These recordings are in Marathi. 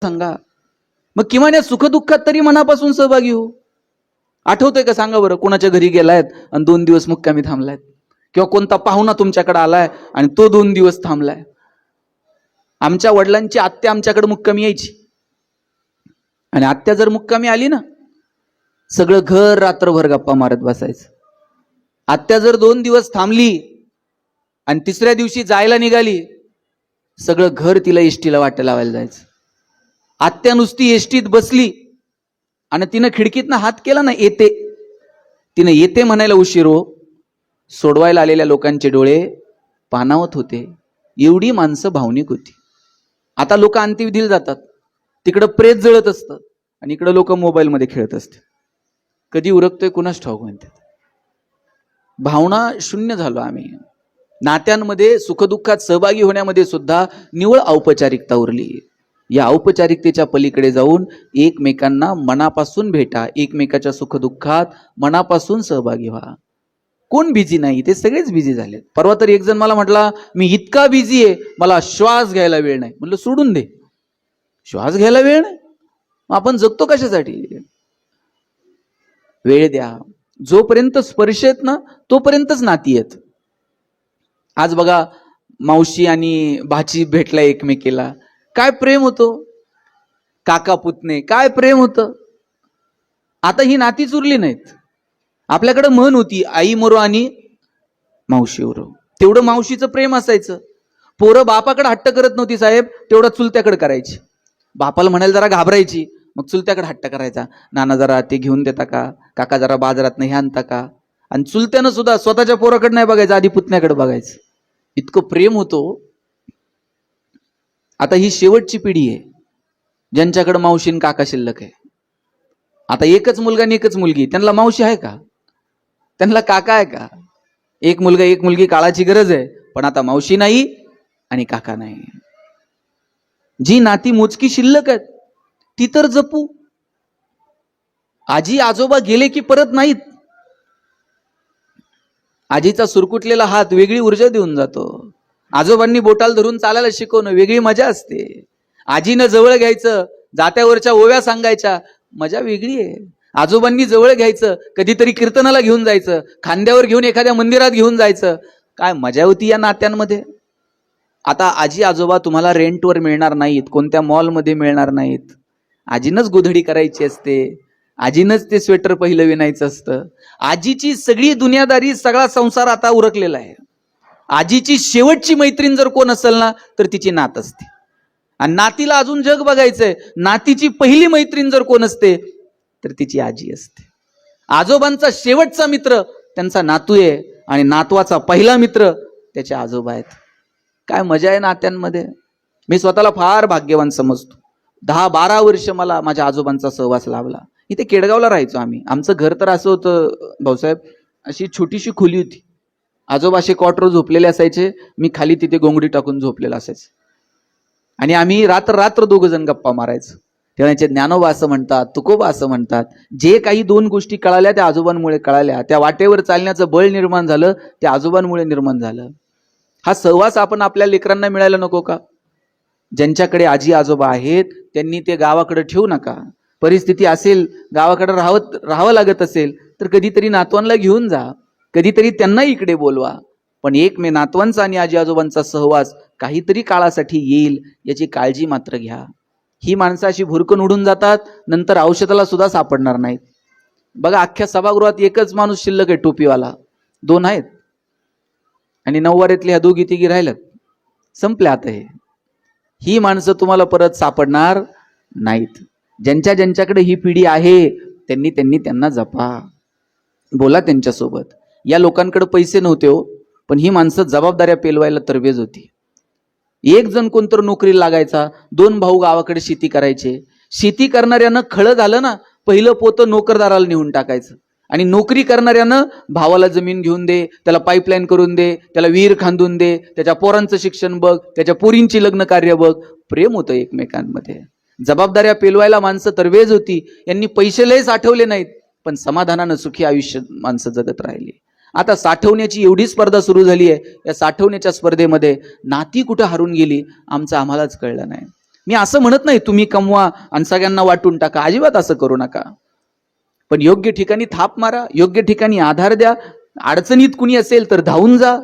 सांगा. मग किमान या सुखदुःखात तरी मनापासून सहभागी हो. आठवतंय का सांगा बरं, कोणाच्या घरी गेलायत आणि 2 दिवस मुक्कामी थांबलायत, किंवा कोणता पाहुणा तुमच्याकडे आलाय आणि तो 2 दिवस थांबलाय. आमच्या वडिलांची आत्या आमच्याकडे मुक्कामी यायची, आणि आत्या जर मुक्कामी आली ना, सगळं घर रात्रभर गप्पा मारत बसायचं. आत्या जर 2 दिवस थांबली आणि 3ऱ्या दिवशी जायला निघाली, सगळं घर तिला एसटीला वाटा लावायला जायचं. आत्या नुसती एसटीत बसली आणि तिनं खिडकीतनं हात केला ना, येते, तिनं येते म्हणायला उशीर हो, सोडवायला आलेल्या लोकांचे डोळे पाणावत होते. एवढी माणसं भावनिक होती. आता लोक अंत्यविधीला जातात, तिकडं प्रेत जळत असतं आणि इकडं लोक मोबाईलमध्ये खेळत असते. कधी उरकतोय कुणाच ठाऊक म्हणतात. भावना शून्य झालो आम्ही. नात्यांमध्ये सुखदुःखात सहभागी होण्यामध्ये सुद्धा निव्वळ औपचारिकता उरली. या औपचारिकतेच्या पलीकडे जाऊन एकमेकांना मनापासून भेटा, एकमेकाच्या सुखदुःखात मनापासून सहभागी व्हा. कोण बिझी नाही? ते सगळेच बिझी झालेत. परवा तर एक जण मला म्हटला, मी इतका बिझी आहे, मला श्वास घ्यायला वेळ नाही. म्हटलं सोडून दे, श्वास घ्यायला वेळ नाही, आपण जगतो कशासाठी? वेळ द्या. जोपर्यंत स्पर्श येत ना, तोपर्यंतच नाती आहेत. आज बघा, मावशी आणि भाची भेटला एकमेकीला, काय प्रेम होतो. काका पुतणे, काय प्रेम होतं. आता ही नातीच उरली नाहीत. आपल्याकडे म्हण होती, आई मरो आणि मावशी उरो. तेवढं मावशीचं प्रेम असायचं. पोरं बापाकडे हट्ट करत नव्हती साहेब, तेवढं चुलत्याकडे करायची. बापाला म्हणायला जरा घाबरायची, मग चुलत्याकडे हट्ट करायचा, नाना जरा ते घेऊन देता का, काका जरा बाजारात नाही आणता का. आणि चुलत्यानं सुद्धा स्वतःच्या पोराकडे नाही बघायचं, आधी पुतण्याकडे बघायचं. इतकं प्रेम होतो. आता ही शेवटची पिढी आहे ज्यांच्याकडे मावशी आणि काका शिल्लक आहे. आता एकच मुलगा आणि एकच मुलगी, त्यांना मावशी आहे का? त्यांना काका आहे का? एक मुलगा एक मुलगी, काळाची गरज आहे, पण आता मावशी नाही आणि काका नाही. जी नाती मोजकी शिल्लक आहेत ती तर जपू. आजी आजोबा गेले की परत नाहीत. आजीचा सुरकुटलेला हात वेगळी ऊर्जा देऊन जातो. आजोबांनी बोटाल धरून चालायला शिकवणं वेगळी मजा असते. आजीनं जवळ घ्यायचं, जात्यावरच्या ओव्या सांगायच्या, मजा वेगळी आहे. आजोबांनी जवळ घ्यायचं, कधीतरी कीर्तनाला घेऊन जायचं, खांद्यावर घेऊन एखाद्या मंदिरात घेऊन जायचं, काय मजा होती या नात्यांमध्ये. आता आजी आजोबा तुम्हाला रेंटवर मिळणार नाहीत, कोणत्या मॉलमध्ये मिळणार नाहीत. आजीनंच गोधडी करायची असते, आजीनंच ते स्वेटर पहिलं विणायचं असतं. आजीची सगळी दुनियादारी, सगळा संसार आता उरकलेला आहे. आजीची शेवटची मैत्रीण जर कोण असेल ना, तर तिची नात असते. आणि नातीला अजून जग बघायचंय, नातीची पहिली मैत्रीण जर कोण असते तर तिची आजी असते. आजोबांचा शेवटचा मित्र त्यांचा नातू आहे, आणि नातवाचा पहिला मित्र त्याचे आजोबा आहेत. काय मजा आहे नात्यांमध्ये. मी स्वतःला फार भाग्यवान समजतो. 10-12 वर्ष मला माझ्या आजोबांचा सहवास लाभला. इथे केडगावला राहायचो आम्ही. आमचं घर तर असं होतं भाऊसाहेब, अशी छोटीशी खोली होती. आजोबा असे क्वार्टर झोपलेले असायचे, मी खाली तिथे गोंगडी टाकून झोपलेला असायचं. आणि आम्ही रात्र 2 जण गप्पा मारायचो. तेव्हाचे ज्ञानोबा असं म्हणतात, तुकोबा असं म्हणतात, जे काही 2 गोष्टी कळाल्या त्या आजोबांमुळे कळाल्या. त्या वाटेवर चालण्याचं बळ निर्माण झालं त्या आजोबांमुळे निर्माण झालं. हा सहवास आपण आपल्या लेकरांना मिळायला नको का? ज्यांच्याकडे आजी आजोबा आहेत त्यांनी ते गावाकडे ठेवू नका. परिस्थिती असेल, गावाकडे राहावं लागत असेल तर कधीतरी नातवांना घेऊन जा, कधीतरी त्यांना इकडे बोलवा. पण नातवांचा आणि आजी आजोबांचा सहवास काहीतरी काळासाठी येईल याची काळजी मात्र घ्या. ही माणसं अशी भुरकन उडून जातात, नंतर औषधाला सुद्धा सापडणार नाहीत. बघा, अख्ख्या सभागृहात एकच माणूस शिल्लक आहे टोपीवाला, 2 आहेत, आणि 9वारीतल्या 2-3 राहिल्यात, संपल्या. आता ही माणसं तुम्हाला परत सापडणार नाहीत. ज्यांच्याकडे ही पिढी आहे त्यांना जपा, बोला त्यांच्यासोबत. या लोकांकडे पैसे नव्हते हो, पण ही माणसं जबाबदाऱ्या पेलवायला तरबेज होती. एक जण कोणतर नोकरीला लागायचा, 2 भाऊ गावाकडे शेती करायचे. शेती करणाऱ्यानं खळं झालं ना, पहिलं पोतं नोकरदाराला नेऊन टाकायचं, आणि नोकरी करणाऱ्यानं भावाला जमीन घेऊन दे, त्याला पाईपलाईन करून दे, त्याला विहीर खांदून दे, त्याच्या पोरांचं शिक्षण बघ, त्याच्या पोरींची लग्न कार्य बघ. प्रेम होतं एकमेकांमध्ये. जबाबदाऱ्या पेलवायला माणसं तरबेज होती. यांनी पैसे लय साठवले नाहीत, पण समाधानानं सुखी आयुष्य माणसं जगत राहिली. आता साठवण्याची एवढी स्पर्धा सुरू झाली आहे. या साठवण्याच्या स्पर्धेमध्ये नाती कुठं हरून गेली आमचं आम्हालाच कळलं नाही. मी असं म्हणत नाही तुम्ही कमवा आणि सगळ्यांना वाटून टाका, अजिबात असं करू नका. पण योग्य ठिकाणी थाप मारा, योग्य ठिकाणी आधार द्या. अडचणीत कुणी असेल तर धावून जा.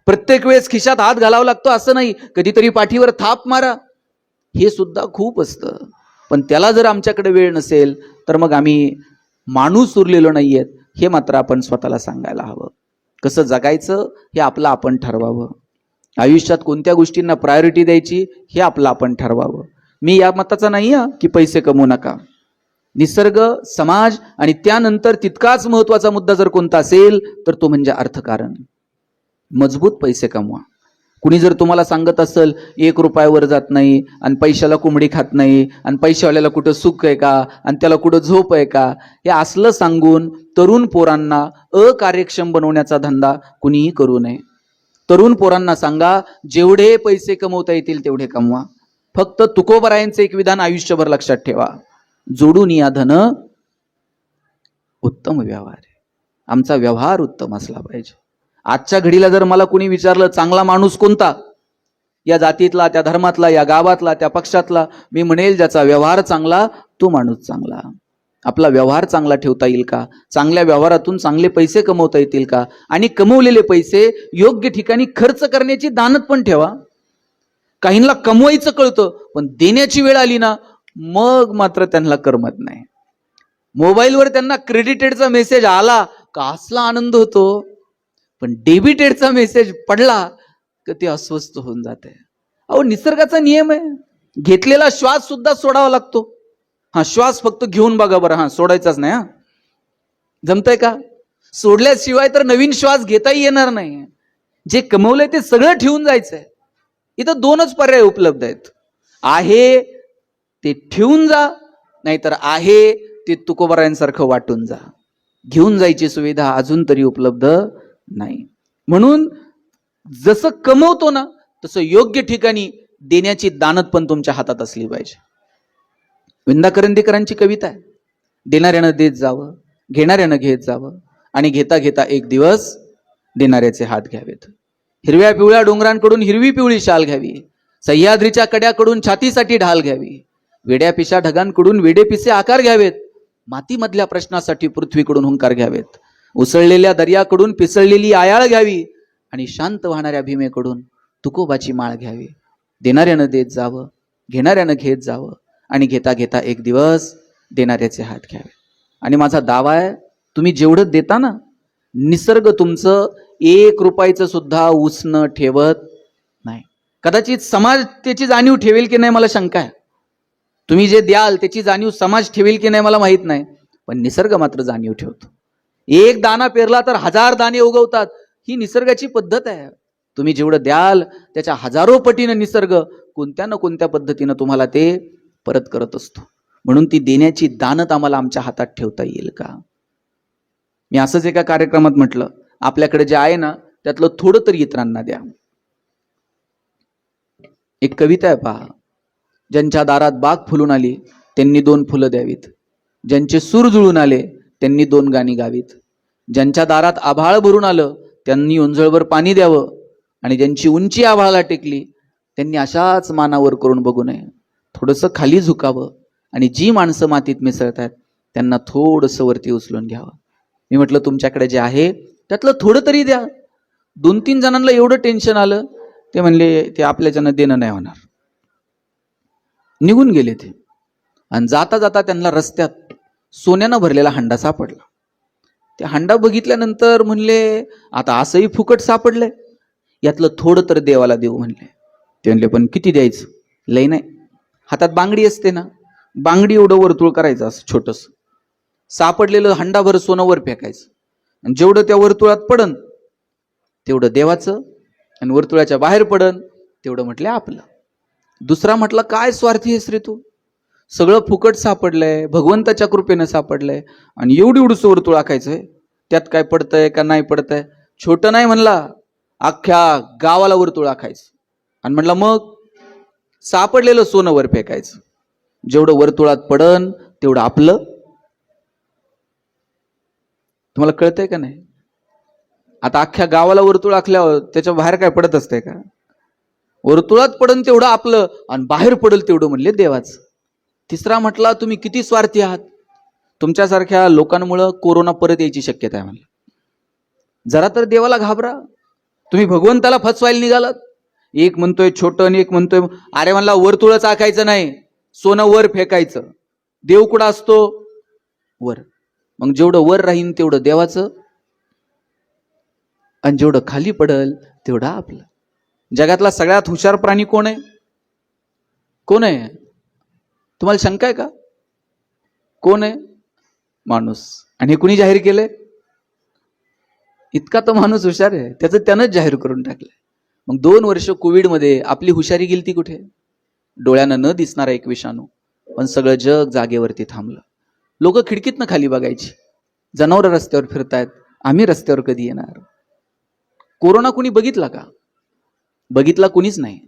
प्रत्येक वेळेस खिशात हात घालावा लागतो असं नाही, कधीतरी पाठीवर थाप मारा, हे सुद्धा खूप असतं. पण त्याला जर आमच्याकडे वेळ नसेल तर मग आम्ही माणूस उरलेलो नाहीयेत, हे मात्र आपण स्वतःला सांगायला हवं. कसं जगायचं हे आपलं आपण ठरवावं. आयुष्यात कोणत्या गोष्टींना प्रायोरिटी द्यायची हे आपलं आपण ठरवावं. मी या मताचा नाही की पैसे कमवू नका. निसर्ग, समाज आणि त्यानंतर तितकाच महत्वाचा मुद्दा जर कोणता असेल तर तो म्हणजे अर्थकारण. मजबूत पैसे कमवा. कुणी जर तुम्हाला सांगत असेल 1 रुपयावर जात नाही आणि पैशाला कोंबडी खात नाही आणि पैशावाल्याला कुठं सुख आहे का आणि त्याला कुठं झोप आहे का, हे असलं सांगून तरुण पोरांना अकार्यक्षम बनवण्याचा धंदा कुणीही करू नये. तरुण पोरांना सांगा, जेवढे पैसे कमवता येतील तेवढे कमवा. फक्त तुकोबरायांचे एक विधान आयुष्यभर लक्षात ठेवा, जोडून या धन उत्तम व्यवहार आहे. आमचा व्यवहार उत्तम असला पाहिजे. आजच्या घडीला जर मला कुणी विचारलं चांगला माणूस कोणता, या जातीतला, त्या धर्मातला, या गावातला, त्या पक्षातला, मी म्हणेल ज्याचा व्यवहार चांगला तो माणूस चांगला. आपला व्यवहार चांगला ठेवता येईल का, चांगल्या व्यवहारातून चांगले पैसे कमवता येतील का, आणि कमवलेले पैसे योग्य ठिकाणी खर्च करण्याची दानत पण ठेवा. काहींना कमवायचं कळतं पण देण्याची वेळ आली ना मग मात्र त्यांना करमत नाही. मोबाईलवर त्यांना क्रेडिटेडचा मेसेज आला का असला आनंद होतो, पण डेबिटेडचा मेसेज पडला का ते अस्वस्थ होऊन जाते. अहो, निसर्गाचा नियम आहे, घेतलेला श्वास सुद्धा सोडावा लागतो. श्वास फक्त घेऊन बघा बरं, सोडायचाच नाही. जमतंय का? सोडल्याशिवाय तर नवीन श्वास घेताही येणार नाही. जे कमवलंय ते सगळं ठेवून जायचंय. इथं 2च पर्याय उपलब्ध आहेत, आहे ते ठेवून जा, नाहीतर आहे ते तुकोबारायांसारखं वाटून जा. घेऊन जायची सुविधा अजून तरी उपलब्ध नाही. म्हणून जसं कमवतो ना तसं योग्य ठिकाणी देण्याची दानत पण तुमच्या हातात असली पाहिजे. विंदा करंदीकरांची कविता आहे, देणाऱ्यानं देत जावं, घेणाऱ्यानं घेत जावं, आणि घेता घेता एक दिवस देणाऱ्याचे हात घ्यावेत. हिरव्या पिवळ्या डोंगरांकडून हिरवी पिवळी शाल घ्यावी, सह्याद्रीच्या कड्याकडून छातीसाठी ढाल घ्यावी, वेड्या पिशा ढगांकडून वेडे पिसे आकार घ्यावेत, मातीमधल्या प्रश्नासाठी पृथ्वीकडून हुंकार घ्यावेत, उसळलेल्या दर्याकडून पिसळलेली आयाळ घ्यावी, आणि शांत वाहणाऱ्या भीमेकडून तुकोबाची माळ घ्यावी. देणाऱ्यानं देत जावं, घेणाऱ्यानं घेत जावं, आणि घेता घेता एक दिवस देणाऱ्याचे हात घ्यावे. आणि माझा दावा आहे, तुम्ही जेवढं देता ना, निसर्ग तुमचं 1 रुपयाचं सुद्धा उसणं ठेवत नाही. कदाचित समाज त्याची जाणीव ठेवेल की नाही मला शंका आहे. तुम्ही जे द्याल त्याची जाणीव समाज ठेवेल की नाही मला माहित नाही, पण निसर्ग मात्र जाणीव ठेवतो. 1 दाना पेरला तर 1000 दाणे उगवतात, ही निसर्गाची पद्धत आहे. तुम्ही जेवढं द्याल त्याच्या हजारो पटीनं निसर्ग कोणत्या ना कोणत्या पद्धतीनं तुम्हाला ते परत करत असतो. म्हणून ती देण्याची दानत आम्हाला आमच्या हातात ठेवता येईल का? मी असंच एका कार्यक्रमात म्हटलं, आपल्याकडे जे आहे ना त्यातलं थोडं तरी इतरांना द्या. एक कविता आहे पहा, ज्यांच्या दारात बाग फुलून आली त्यांनी 2 फुलं द्यावीत, ज्यांचे सूर जुळून आले त्यांनी 2 गाणी गावीत, ज्यांच्या दारात आभाळ भरून आलं त्यांनी उंजळभर पाणी द्यावं, आणि ज्यांची उंची आभाळाला टेकली त्यांनी अशाच मानावर करून बघू नये, थोडंसं खाली झुकावं, आणि जी माणसं मातीत मिसळतात त्यांना थोडंसं वरती उचलून घ्यावं. मी म्हटलं तुमच्याकडे जे आहे त्यातलं थोडं तरी द्या. 2-3 जणांना एवढं टेन्शन आलं, ते म्हणले ते आपल्याच्यानं देणं नाही होणार, निघून गेले ते. आणि जाता जाता त्यांना रस्त्यात सोन्यानं भरलेला हंडा सापडला. ते हंडा बघितल्यानंतर म्हणले आता असंही फुकट सापडलंय, यातलं थोडं तर देवाला देऊ म्हणले. ते म्हणले पण किती द्यायचं? लय नाही. हातात बांगडी असते ना, बांगडी एवढं वर्तुळ करायचं असं छोटस, सापडलेलं हंडाभर सोनं वर फेकायचं, आणि जेवढं त्या वर्तुळात पडन तेवढं देवाचं, आणि वर्तुळाच्या बाहेर पडन तेवढं म्हटलं आपलं. दुसरा म्हटलं काय स्वार्थी आहेस रे तू, सगळं फुकट सापडलंय, भगवंताच्या कृपेनं सापडलंय, आणि एवढी एवढंच वर्तुळ आखायचंय, त्यात काय पडतंय का नाही पडतंय? छोटं नाही म्हणला, अख्ख्या गावाला वर्तुळ आखायचं. आणि म्हटलं मग सापडलेलं सोनं वर फेकायचं, जेवढं वर्तुळात पडन तेवढं आपलं. तुम्हाला कळतंय का नाही? आता अख्ख्या गावाला वर्तुळ आखल्यावर त्याच्या बाहेर काय पडत असतंय का? वर्तुळात पडन तेवढं आपलं आणि बाहेर पडल तेवढं म्हणले देवाचं. तिसरा म्हटला तुम्ही किती स्वार्थी आहात, तुमच्यासारख्या लोकांमुळं कोरोना परत यायची शक्यता आहे म्हणलं. जरा तर देवाला घाबरा. तुम्ही भगवंताला फसवायला निघालात. एक म्हणतोय छोटं आणि एक म्हणतोय अरे म्हणला वर्तुळच आखायचं नाही, सोनं वर फेकायचं. देव कुठं असतो? वर. मग जेवढं वर राहीन तेवढं देवाचं आणि जेवढं खाली पडल तेवढं आपलं. जगातला सगळ्यात हुशार प्राणी कोण आहे? कोण आहे? तुम्हाला शंका आहे का? कोण आहे? माणूस. आणि हे कुणी जाहीर केलंय? इतका तो माणूस हुशार आहे, त्याचं त्यानंच जाहीर करून टाकलंय. मग 2 वर्ष कोविडमध्ये आपली हुशारी गेलती कुठे? डोळ्यानं न दिसणारा एक विषाणू, पण सगळं जग जागेवरती थांबलं. लोक खिडकीतनं खाली बघायची, जनावरं रस्त्यावर फिरतायत, आम्ही रस्त्यावर कधी येणार? कोरोना कुणी बघितला का? बघितला कुणीच नाही,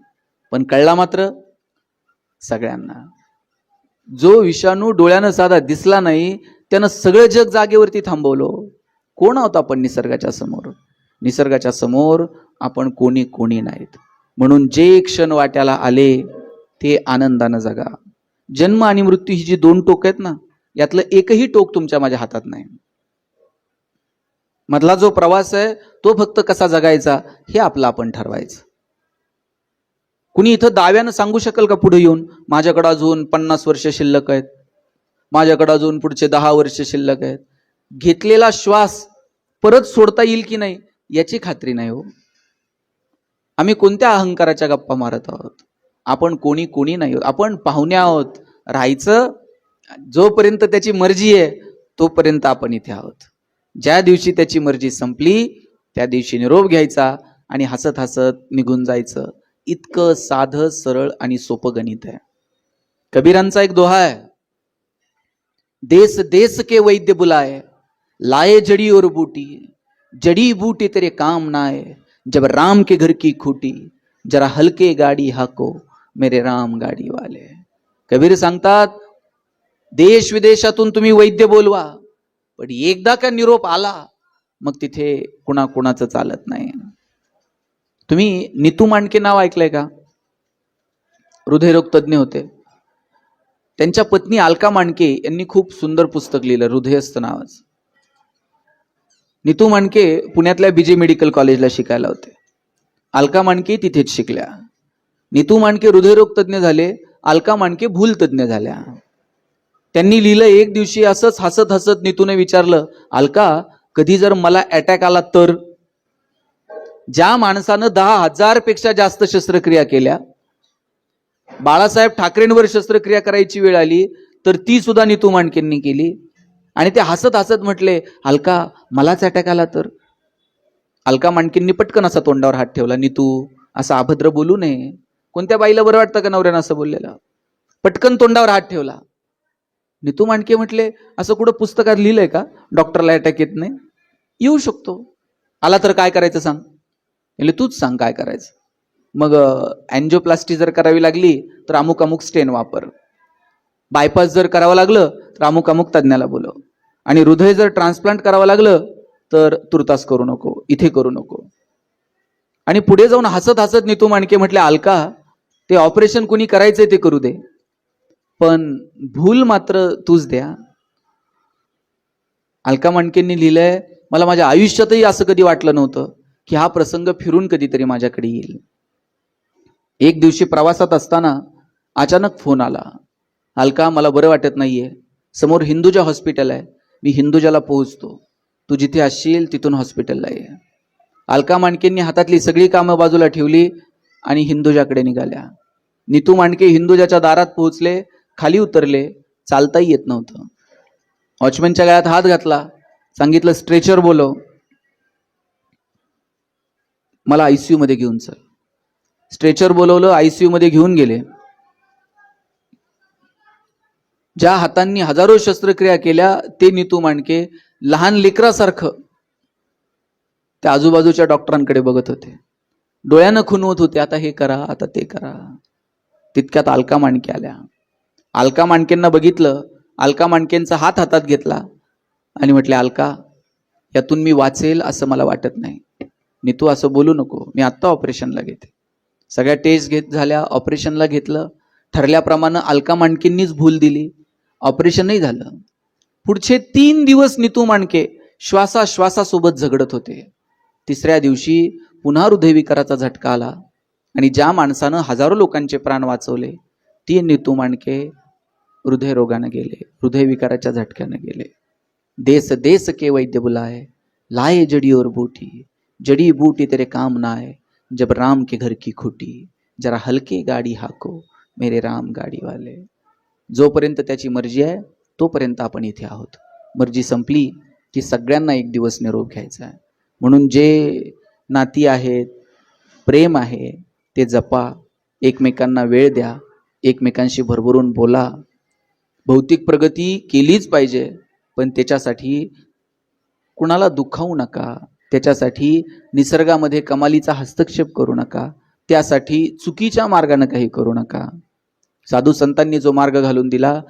पण कळला मात्र सगळ्यांना. जो विषाणू डोळ्यानं साधा दिसला नाही त्यानं सगळं जग जागेवरती थांबवलं. कोण आहोत आपण निसर्गाच्या समोर? निसर्गाच्या समोर आपण कोणी कोणी नाहीत. म्हणून जे क्षण वाट्याला आले ते आनंदानं जगा. जन्म आणि मृत्यू ही जी 2 टोक आहेत ना, यातलं एकही टोक तुमच्या माझ्या हातात नाही. मधला जो प्रवास आहे तो फक्त कसा जगायचा हे आपलं आपण ठरवायचं. कुणी इथं दाव्यानं सांगू शकेल का पुढे येऊन माझ्याकडे अजून 50 वर्ष शिल्लक आहेत, माझ्याकडे अजून पुढचे 10 वर्ष शिल्लक आहेत? घेतलेला श्वास परत सोडता येईल की नाही याची खात्री नाही हो. आम्ही कोणत्या अहंकाराच्या गप्पा मारत आहोत? आपण कोणी कोणी नाही आहोत, आपण पाहुणे आहोत. राहायचं जोपर्यंत त्याची मर्जी आहे तोपर्यंत आपण इथे आहोत. ज्या दिवशी त्याची मर्जी संपली त्या दिवशी निरोप घ्यायचा आणि हसत हसत निघून जायचं. इतकं साधं सरळ आणि सोपं गणित आहे. कबीरांचा एक दोहा आहे, देश देश के वैद्य बुलाए, लाए जड़ी और बूटी, जड़ी बूटी तेरे काम ना आए, जब राम के घर की खूटी, जरा हलके गाडी हाको मेरे राम गाडी वाले. कबीर सांगतात, देश विदेशातून तुम्ही वैद्य बोलवा, पण एकदा का निरोप आला मग तिथे कुणाकुणाचं चालत नाही. तुम्ही नीतू मांडके नाव ऐकलंय का? हृदयरोग तज्ज्ञ होते. त्यांच्या पत्नी अलका मांडके यांनी खूप सुंदर पुस्तक लिहिलं, हृदयस्थ नावाचं. नीतू मांडके पुण्यातल्या बीजे मेडिकल कॉलेजला शिकायला होते. अलका मांडके तिथेच शिकल्या. नीतू मांडके हृदयरोग तज्ज्ञ झाले, अलका मांडके भूल तज्ज्ञ झाल्या. त्यांनी लिहिलं, एक दिवशी असंच हसत हसत नीतूने विचारलं, अलका कधी जर मला अटॅक आला तर? ज्या माणसानं 10,000 पेक्षा जास्त शस्त्रक्रिया केल्या, बाळासाहेब ठाकरेंवर शस्त्रक्रिया करायची वेळ आली तर ती सुद्धा नीतू मांडकेंनी केली. आणि ते हसत हसत म्हटले, अलका मलाच अटॅक आला तर? अलका मांडकेंनी पटकन असा तोंडावर हात ठेवला. नीतू असं अभद्र बोलू नये. कोणत्या बाईला बरं वाटतं का नवऱ्यानं असं बोललेलं? पटकन तोंडावर हात ठेवला. नीतू मांडके म्हटले, असं कुठं पुस्तकात लिहिलंय का डॉक्टरला अटॅक येत नाही? येऊ शकतो. आला तर काय करायचं सांग? म्हणजे तूच सांग काय करायचं. मग अँजिओप्लास्टी जर करावी लागली तर अमुक अमुक स्टेन वापर. बायपास जर करावं लागलं तर अमुक अमुक तज्ज्ञाला बोलव. आणि हृदय जर ट्रान्सप्लांट करावं लागलं तर तुर्तास करू नको, इथे करू नको. आणि पुढे जाऊन हसत हसत नीतू मांडके म्हटले, अलका ते ऑपरेशन कुणी करायचंय ते करू दे, पण भूल मात्र तूच द्या. अलका मांडकेंनी लिहिलंय, मला माझ्या आयुष्यातही असं कधी वाटलं नव्हतं की हा प्रसंग फिरून कधीतरी माझ्याकडे येईल. एक दिवशी प्रवासात असताना अचानक फोन आला, अलका मला बरं वाटत नाहीये, समोर हिंदुजा हॉस्पिटल आहे, मी हिंदुजाला पोहोचतो, तू जिथे असशील तिथून हॉस्पिटलला ये. अलका मांडकेंनी हातातली सगळी कामं बाजूला ठेवली आणि हिंदुजाकडे निघाल्या. नीतू मांडके हिंदुजाच्या दारात पोहोचले, खाली उतरले, चालताही येत नव्हतं. वॉचमॅनच्या गळ्यात हात घातला, सांगितलं स्ट्रेचर बोलव, मला आयसीयू मध्ये घेऊन चल. स्ट्रेचर बोलवलं, आयसीयू मध्ये घेऊन गेले. ज्या हातांनी हजारो शस्त्रक्रिया केल्या ते नीतू मांडके लहान लेकरासारखं त्या आजूबाजूच्या डॉक्टरांकडे बघत होते, डोळ्यानं खुणवत होते, आता हे करा, आता ते करा. तितक्यात अलका मांडके आल्या. अलका मांडकेंना बघितलं, अलका मांडकेंचा हात हातात घेतला आणि म्हटले, अलका यातून मी वाचेल असं मला वाटत नाही. नीतू असं बोलू नको, मी आत्ता ऑपरेशनला घेते. सगळ्या टेस्ट झाल्या, ऑपरेशनला घेतलं. ठरल्याप्रमाणे अलका मांडकेंनीच भूल दिली, ऑपरेशनही झालं. पुढचे 3 दिवस नीतू मांडके श्वासासोबत झगडत होते. तिसऱ्या दिवशी पुन्हा हृदयविकाराचा झटका आला आणि ज्या माणसानं हजारो लोकांचे प्राण वाचवले ती नीतू मांडके हृदयरोगाने गेले, हृदयविकाराच्या झटक्याने गेले. देश देश के वैद्य बुलाए, लाए जड़ी और बूटी, जड़ी बूटी तेरे काम ना आए, जब राम के घर की खुटी, जरा हलके गाडी हाको मेरे राम गाडी वाले. जोपर्यंत त्याची मर्जी आहे तोपर्यंत आपण इथे आहोत. मर्जी संपली की सगळ्यांना एक दिवस निरोप घ्यायचा आहे. म्हणून जे नाती आहेत, प्रेम आहे ते जपा, एकमेकांना वेळ द्या, एकमेकांशी भरभरून बोला. भौतिक प्रगती केलीच पाहिजे, पण त्याच्यासाठी कुणाला दुखावू नका, त्याच्यासाठी निसर्गामध्ये कमालीचा हस्तक्षेप करू नका, त्यासाठी चुकीच्या मार्गाने काही करू नका. साधू संतांनी जो मार्ग घालून दिला